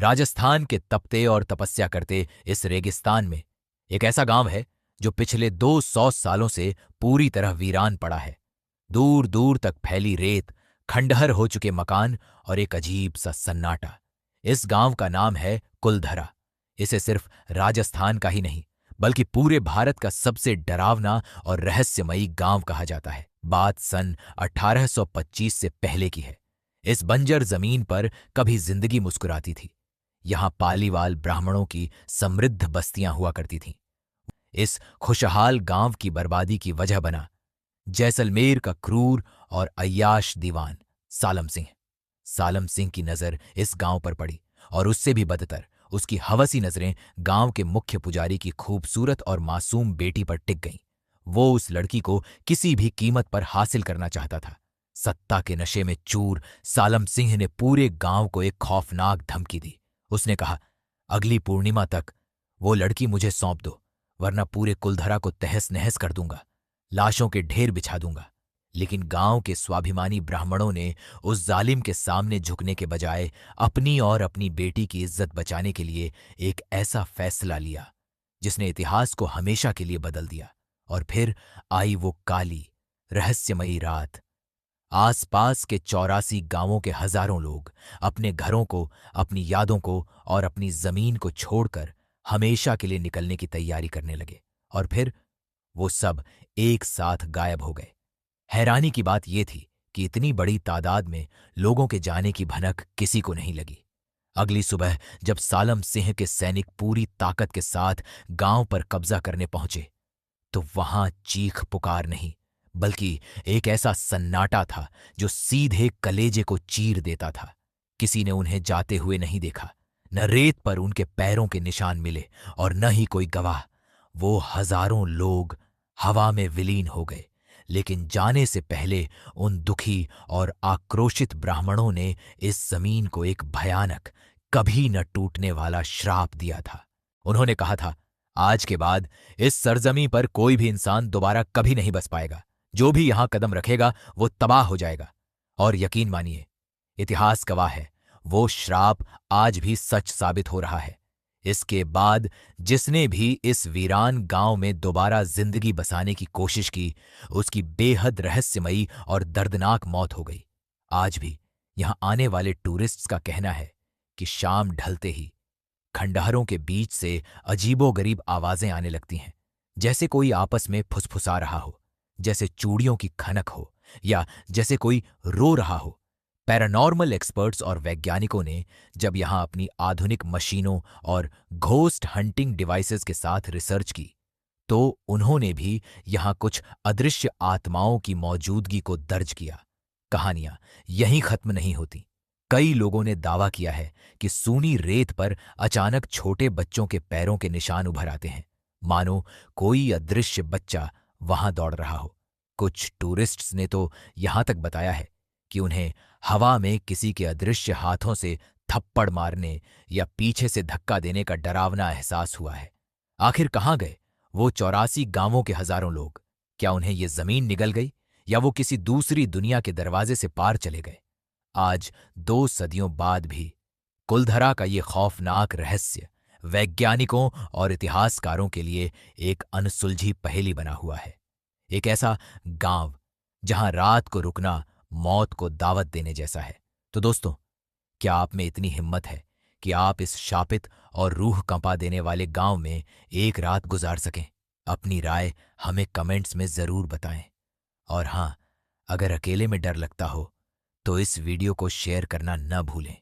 राजस्थान के तपते और तपस्या करते इस रेगिस्तान में एक ऐसा गांव है जो पिछले 200 सालों से पूरी तरह वीरान पड़ा है। दूर दूर तक फैली रेत, खंडहर हो चुके मकान और एक अजीब सा सन्नाटा। इस गांव का नाम है कुलधरा। इसे सिर्फ राजस्थान का ही नहीं बल्कि पूरे भारत का सबसे डरावना और रहस्यमयी गांव कहा जाता है। बात सन 1825 से पहले की है। इस बंजर जमीन पर कभी जिंदगी मुस्कुराती थी। यहां पालीवाल ब्राह्मणों की समृद्ध बस्तियां हुआ करती थीं। इस खुशहाल गांव की बर्बादी की वजह बना जैसलमेर का क्रूर और अय्याश दीवान सालम सिंह। सालम सिंह की नजर इस गांव पर पड़ी और उससे भी बदतर उसकी हवसी नजरें गांव के मुख्य पुजारी की खूबसूरत और मासूम बेटी पर टिक गईं। वो उस लड़की को किसी भी कीमत पर हासिल करना चाहता था। सत्ता के नशे में चूर सालम सिंह ने पूरे गांव को एक खौफनाक धमकी दी। उसने कहा, अगली पूर्णिमा तक वो लड़की मुझे सौंप दो, वरना पूरे कुलधरा को तहस नहस कर दूंगा, लाशों के ढेर बिछा दूंगा। लेकिन गांव के स्वाभिमानी ब्राह्मणों ने उस जालिम के सामने झुकने के बजाय अपनी और अपनी बेटी की इज्जत बचाने के लिए एक ऐसा फैसला लिया जिसने इतिहास को हमेशा के लिए बदल दिया। और फिर आई वो काली रहस्यमयी रात। आसपास के 84 गांवों के हजारों लोग अपने घरों को, अपनी यादों को और अपनी जमीन को छोड़कर हमेशा के लिए निकलने की तैयारी करने लगे। और फिर वो सब एक साथ गायब हो गए। हैरानी की बात यह थी कि इतनी बड़ी तादाद में लोगों के जाने की भनक किसी को नहीं लगी। अगली सुबह जब सालम सिंह के सैनिक पूरी ताकत के साथ गांव पर कब्जा करने पहुंचे तो वहां चीख पुकार नहीं बल्कि एक ऐसा सन्नाटा था जो सीधे कलेजे को चीर देता था। किसी ने उन्हें जाते हुए नहीं देखा, न रेत पर उनके पैरों के निशान मिले और न ही कोई गवाह। वो हजारों लोग हवा में विलीन हो गए, लेकिन जाने से पहले उन दुखी और आक्रोशित ब्राह्मणों ने इस जमीन को एक भयानक, कभी न टूटने वाला श्राप दिया था। उन्होंने कहा था, आज के बाद इस सरजमी पर कोई भी इंसान दोबारा कभी नहीं बस पाएगा। जो भी यहां कदम रखेगा वो तबाह हो जाएगा। और यकीन मानिए, इतिहास गवाह है, वो श्राप आज भी सच साबित हो रहा है। इसके बाद जिसने भी इस वीरान गांव में दोबारा जिंदगी बसाने की कोशिश की, उसकी बेहद रहस्यमयी और दर्दनाक मौत हो गई। आज भी यहां आने वाले टूरिस्ट्स का कहना है कि शाम ढलते ही खंडहरों के बीच से अजीबोगरीब आवाजें आने लगती हैं, जैसे कोई आपस में फुसफुसा रहा हो, जैसे चूड़ियों की खनक हो या जैसे कोई रो रहा हो। पैरानॉर्मल एक्सपर्ट्स और वैज्ञानिकों ने जब यहां अपनी आधुनिक मशीनों और घोस्ट हंटिंग डिवाइसेस के साथ रिसर्च की, तो उन्होंने भी यहां कुछ अदृश्य आत्माओं की मौजूदगी को दर्ज किया। कहानियां यहीं खत्म नहीं होती। कई लोगों ने दावा किया है कि सूनी रेत पर अचानक छोटे बच्चों के पैरों के निशान उभर आते हैं, मानो कोई अदृश्य बच्चा वहां दौड़ रहा हो। कुछ टूरिस्ट्स ने तो यहां तक बताया है कि उन्हें हवा में किसी के अदृश्य हाथों से थप्पड़ मारने या पीछे से धक्का देने का डरावना एहसास हुआ है। आखिर कहां गए वो 84 गांवों के हजारों लोग? क्या उन्हें ये जमीन निगल गई या वो किसी दूसरी दुनिया के दरवाजे से पार चले गए? आज 2 सदियों बाद भी कुलधरा का ये खौफनाक रहस्य वैज्ञानिकों और इतिहासकारों के लिए एक अनसुलझी पहेली बना हुआ है। एक ऐसा गांव जहां रात को रुकना मौत को दावत देने जैसा है। तो दोस्तों, क्या आप में इतनी हिम्मत है कि आप इस शापित और रूह कंपा देने वाले गांव में एक रात गुजार सकें? अपनी राय हमें कमेंट्स में जरूर बताएं। और हां, अगर अकेले में डर लगता हो तो इस वीडियो को शेयर करना न भूलें।